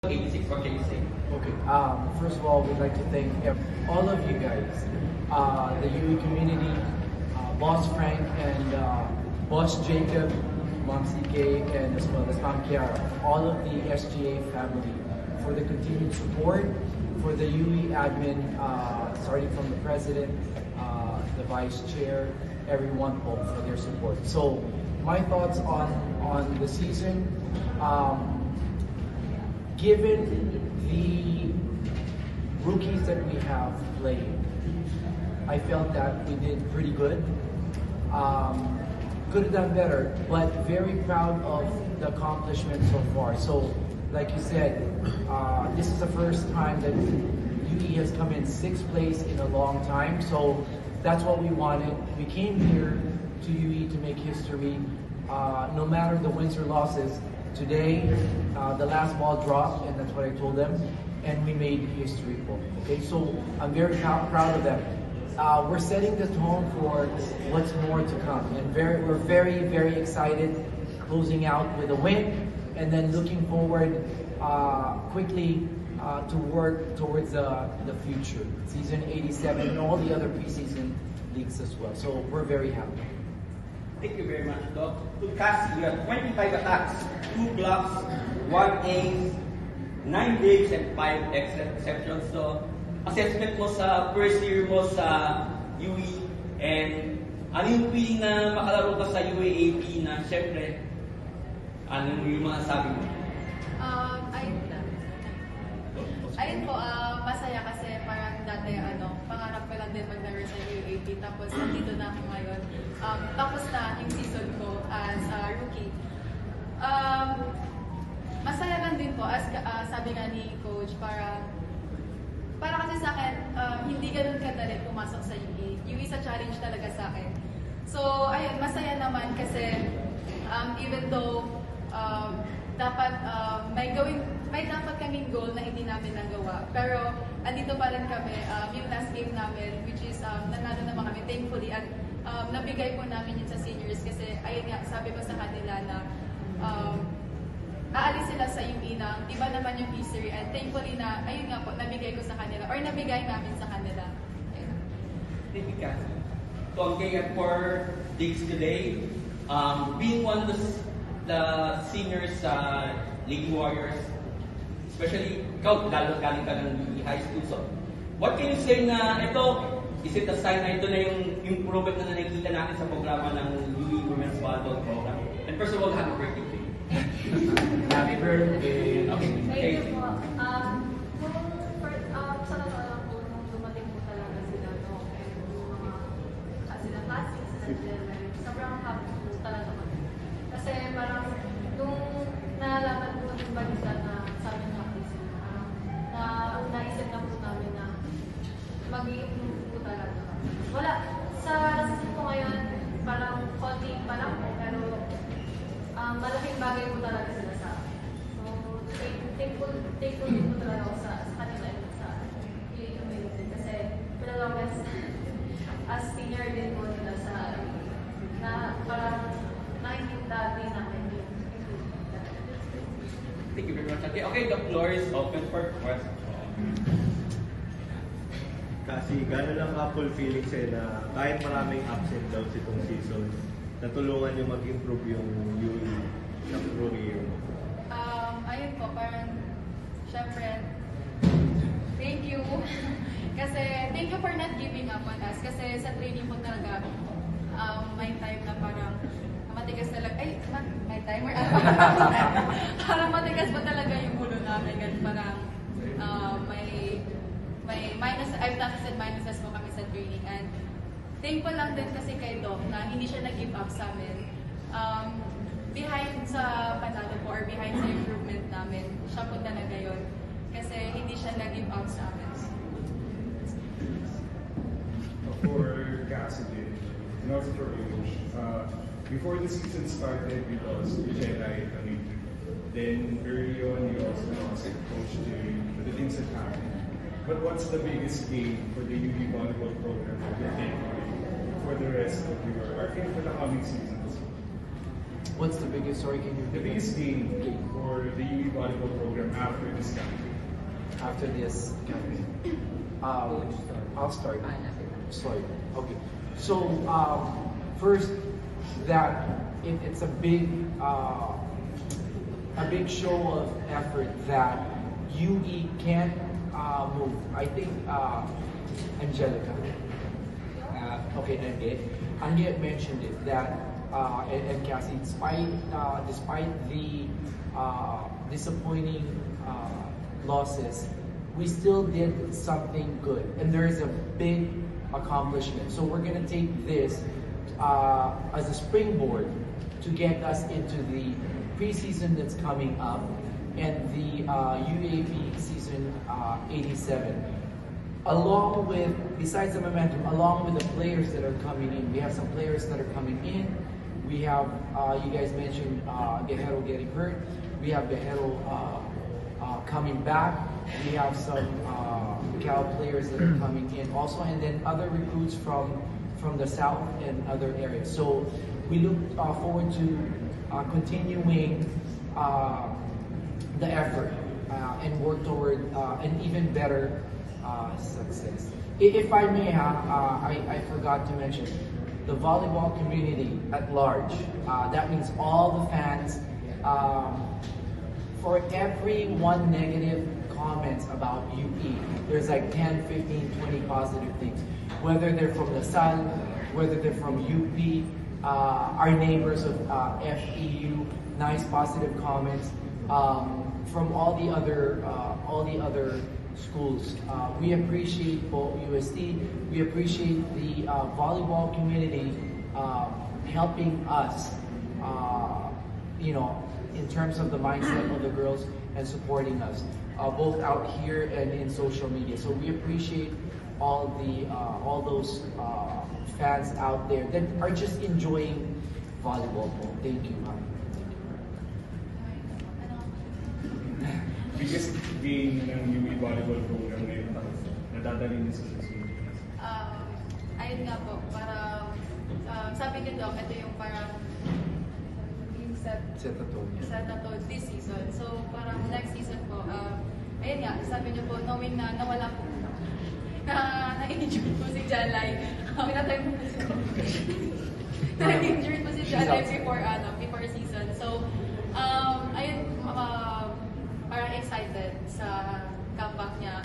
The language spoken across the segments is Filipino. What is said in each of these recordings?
86, what can you say? Okay. First of all, we'd like to thank all of you guys, the UE community, Boss Frank and Boss Jacob, Mom CK, and as well as Mom Kiara, all of the SGA family for the continued support, for the UE admin, starting from the president, the vice chair, everyone for their support. So my thoughts on the season. Given the rookies that we have played, I felt that we did pretty good. Could have done better, but very proud of the accomplishment so far. So, like you said, this is the first time that UE has come in 6th place in a long time. So that's what we wanted. We came here to UE to make history. No matter the wins or losses, today, the last ball dropped, and that's what I told them, and we made history. Okay, so I'm very proud of them. We're setting the tone for what's more to come, and we're very, very excited, closing out with a win, and then looking forward quickly to work towards the future, season 87, and all the other preseason leagues as well. So we're very happy. Thank you very much, Doc. To Cassie, you have 25 attacks, 2 blocks, 1 ace, 9 digs, and 5 exceptions. So, assessment mo sa first year mo sa UE, and ano yung feeling na makalaro ka sa UAAP na syempre, ano yung mga sabi mo? Ayun po, masaya kasi parang dati pangarap ko lang din mag-laro sa UAP, tapos nandito na ako ngayon. Tapos na yung season ko as a rookie. Masaya lang din po, as sabi nga ni Coach, para kasi sa akin, hindi ganun kadali pumasok sa UE. UE is a challenge talaga sa akin. So, ayun, masaya naman kasi even though dapat may dapat kaming goal na hindi namin nagawa. Pero andito pa rin kami, yung last game namin, which is nanalo naman kami thankfully, at nabigay po namin yun sa seniors kasi ayun nga, sabi ko sa kanila na aalis sila sa UE na iba naman yung history, and thankfully na ayun nga po, nabigay ko sa kanila or nabigay namin sa kanila. Thank you, Cassie. So, okay, at 4 days today, being one of the seniors sa League Warriors, especially ikaw, lalo galing ka ng UE High School. So, what can you say na ito, is it a sign na ito na yung improvement na nakikita natin sa programa ng UE Women's Volleyball Program? And first of all, happy birthday to you. Happy birthday. Okay. Thank you po. Sa totoo lang po, nung dumating po talaga sila, yung mga sila classics, sobrang happy po talaga kami. Kasi parang, nung nalaman po yung balita na sabi ng artist, na naisip na po namin na mag-i-improve po talaga. Wala. Sa season po ngayon, parang konti pa lang po, pero malaking bagay po talaga sila sa akin. So, thankful din po talaga ako sa kanila and sa community. Kasi, for the longest, as senior din po nila sa na parang nakikita din namin yung Thank you very much. Okay, the floor is open for questions. Kasi gano'n lang ka-fulfilling sa'yo na kahit maraming ups and downs itong season, natulungan nyo mag-improve yung UE sa rookie year mo? Ayun po, parang, syempre, thank you. Kasi, thank you for not giving up on us. Kasi sa training po talaga, may time na parang matigas talaga, may timer. Parang matigas pa talaga yung ulo namin. Kasi parang may minus, I've said minuses mo kami sa training. And thankful lang din kasi kay Doc na hindi siya nag-give up sa amin. Behind sa panalo po or behind sa improvement namin, siya po talaga yun. Kasi hindi siya nag-give up sa amin. For Cassidy, and also for Coach, before the season started, you lost to Jedi Kamiti. Then early on, you also lost Coach Jay, the things that happened. But what's the biggest gain for the UE volleyball program for the rest of your, or for the coming seasons? What's the biggest, sorry, can you The repeat biggest gain for the UE volleyball program after this campaign. after this campaign? I'll start. Sorry. Okay. So first, that it's a big show of effort that UE can move. I think Angelica. Okay, Angie mentioned it that and Cassie, despite the disappointing losses, we still did something good, and there is a big accomplishment. So we're gonna take this as a springboard to get us into the preseason that's coming up and the UAP season 87. Along with, besides the momentum, along with the players that are coming in, we have some players that are coming in. We have, you guys mentioned Guerrero getting hurt. We have Guerrero coming back. We have some Cal players that are coming in also, and then other recruits from the south and other areas. So we look forward to continuing the effort and work toward an even better success. If I may, I forgot to mention the volleyball community at large. That means all the fans. For every one negative comments about UP, there's like 10, 15, 20 positive things. Whether they're from the South, whether they're from UP, our neighbors of FEU, nice positive comments. From all the other schools. We appreciate both UST. We appreciate the volleyball community helping us, in terms of the mindset of the girls and supporting us, both out here and in social media. So we appreciate all those fans out there that are just enjoying volleyball. Thank you. Biggest gain ng UE volleyball program ngayon na dadalhin sa susunod. Ayun nga po, parang sabi ni Doc, ito yung parang yung set na to this season. So parang next season po, ayun nga, sabi niyo po, knowing na nawala po, na-injured po si Janlay. Na-injured po si Janlay before season. So, ayun, parang excited sa comeback niya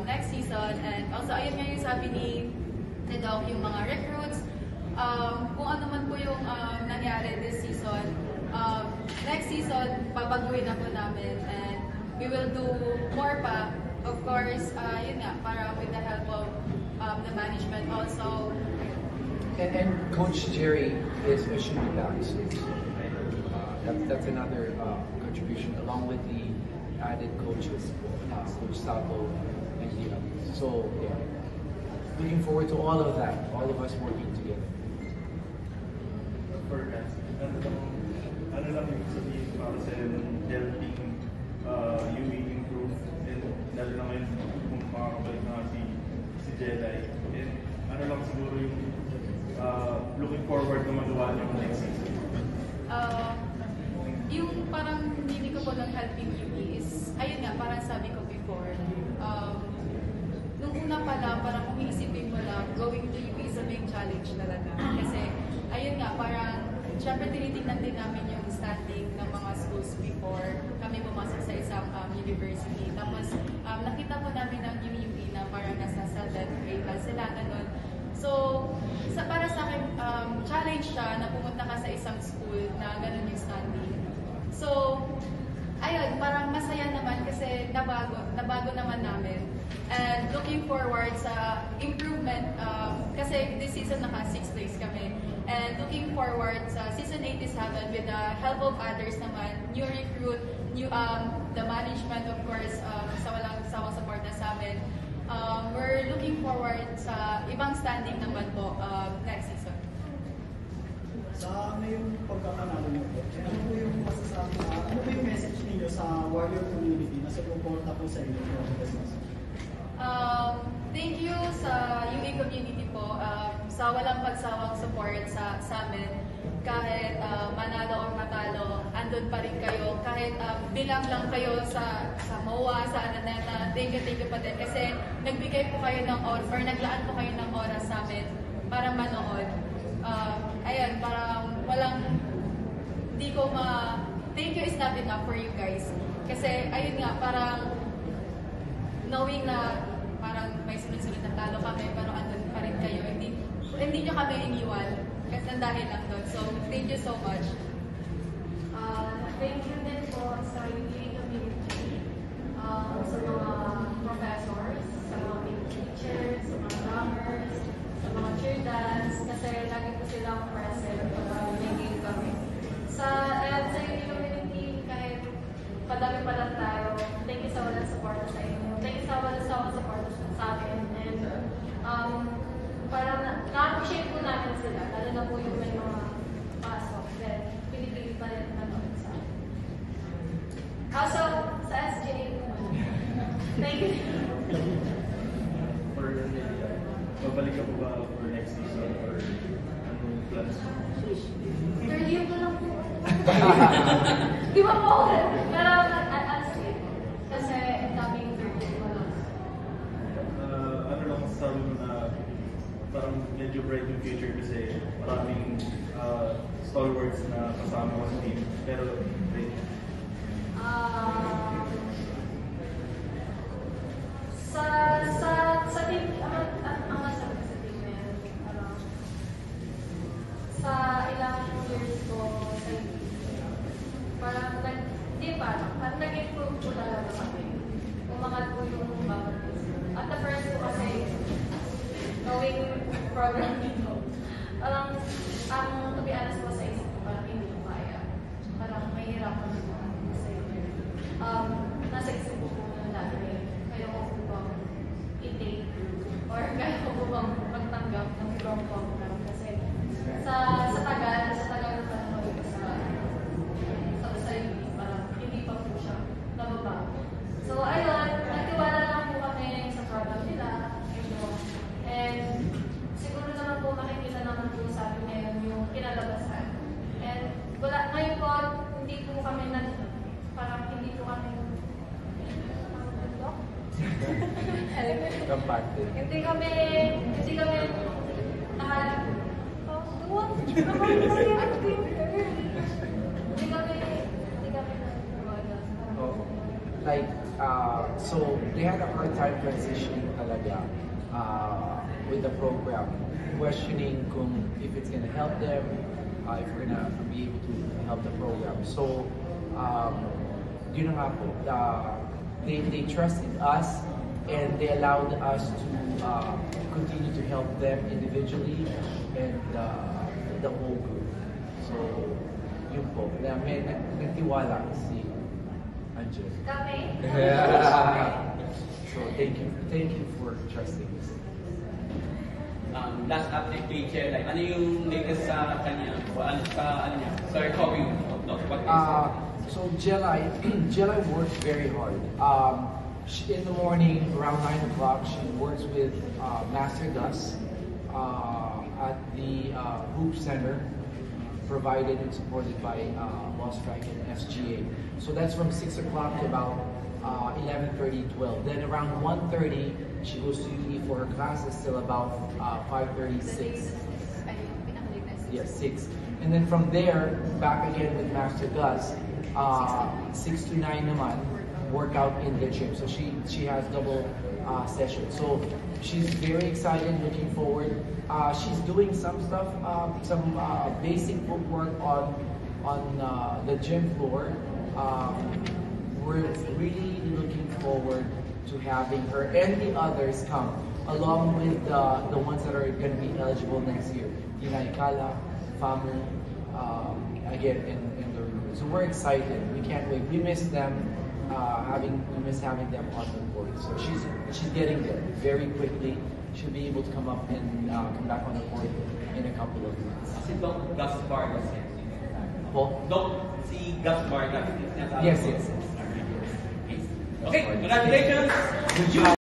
next season. And also, ayun nga yung sabi ni Doc, yung mga recruits, kung ano man po yung nangyari this season, next season, babaguhin na po namin and we will do more pa. Of course, yun nga, para with the help of the management also. And Coach Jerry should be back soon. That's another contribution along with the added coaches, Coach Sato and the others. So yeah, looking forward to all of that, all of us working together. Ano lang yung sabihin para sa helping UE improve and lalo na ngayon kung makakabalik na si Jedi, and ano lang siguro yung looking forward na magawa niyo next season? Yung parang hindi ko po ng helping UE is, ayun nga, parang sabi ko before, nung una pa lang, parang kung iisipin mo lang, going to UE is a big challenge talaga. Kasi, ayun nga, parang, syempre tinitingnan din namin yung standing ng mga schools before kami pumasok sa isang university. Tapos, nakita po namin ng UE na parang nasa 7th grade lang sila, ganun. So, para sa akin, challenge siya na pumunta ka sa isang school na ganun yung standing. So, ayun, parang masaya naman kasi nabago naman namin. And looking forward sa improvement, kasi this season naka 6th place kami. And looking forward sa season 87 with the help of others naman, new recruit, the management of course, sa walang sawang support na sa amin. We're looking forward sa ibang standing naman po next season. Sa ngayong pagkakanalo niyo po, ano po yung masasabi, ano po yung message niyo sa Warrior community na sumuporta po sa inyo po? Thank you sa UE community po sa walang pagsawang support sa amin. kahit manalo or matalo, andun pa rin kayo. Kahit bilang lang kayo sa MOA, sa Araneta, thank you pa din. Kasi nagbigay po kayo ng oras, or naglaan po kayo ng oras sa amin para manood. Ayun, parang hindi ko thank you is not enough for you guys. Kasi, ayun nga, parang, knowing na, parang may sunod-sunod na talo kami, pero andun pa rin kayo. Hindi nyo kami iniwan. Kasi dahil lang doon. So, thank you so much. Thank you din po sa UA community, sa mga professors, sa mga teachers, sa mga drummers, sa mga cheer dance, kasi lagi po silang present para may kami. Sa UA community, kahit padami pa lang tayo, thank you sa walang support sa inyo. Thank you sa walang support sa akin. And parang na-appreciate po namin sila, lalo na po yung may mga pasok. Then, pinipili pa rin manood sa akin. Also, sa SGA, thank you. Babalik ka po ba for next season or anong plans? Third year ko lang po. Di ba po? Pero, honestly, kasi daming third year ko lang. Ano lang masasabi mo na parang medyo bright yung future kasi maraming stalwarts na kasama ko sa team. Pero, great. Sa team, ang masabi sa team na yan, sa ilang years ko sa team, parang nag-improve po talaga kami. Umangat po yung bawat isa. At the first po kasi, knowing program nito, parang, to be honest po sa isip ko, parang hindi ko kaya. Parang mahirapan po kasi nasa isip ko po yung dati, kaya ko po bang i-take or kaya ko po bang magtanggap ng ibang program kasi sa tagal na panahon ko sa UP, parang hindi pa po siya nababa. So ayun, nagtiwala lang po kami sa program nila, and siguro naman po makikita naman po sa amin ngayon yung kinalabasan. And ngayon po, hindi po kami parang hindi po kami hindi kami so they had a hard time transitioning talaga with the program, questioning if it's gonna help them, if we're gonna be able to help the program. So yun na nga po, they trusted us and they allowed us to continue to help them individually and the whole group. So yun po, may nagtiwala si Angel. kami. So thank you for trusting us. Last update kay Che, like, ano yung latest sa kanya? O ano niya? Sa recovery of what is So Jelai works very hard. In the morning, around 9 o'clock, she works with Master Gus at the Hoop Center, provided and supported by Boss Strike and SGA. So that's from 6 o'clock to about 11:30, 12. Then around 1:30, she goes to uni for her classes till about 5:36. Yes, 6. And then from there, back again with Master Gus, 6 to 9 naman, workout in the gym. So she has double sessions. So she's very excited, looking forward. She's doing some stuff, some basic footwork on the gym floor. We're really looking forward to having her and the others come, along with the ones that are going to be eligible next year. Inay Kala, Famu, again in the room. So we're excited. We can't wait. We miss them. We miss having them on the board. So she's getting there very quickly. She'll be able to come up and come back on the board in a couple of months. Si Doc Gus Vargas. Paul? Doc, si Gus Vargas. Yes. Okay, congratulations! Good job.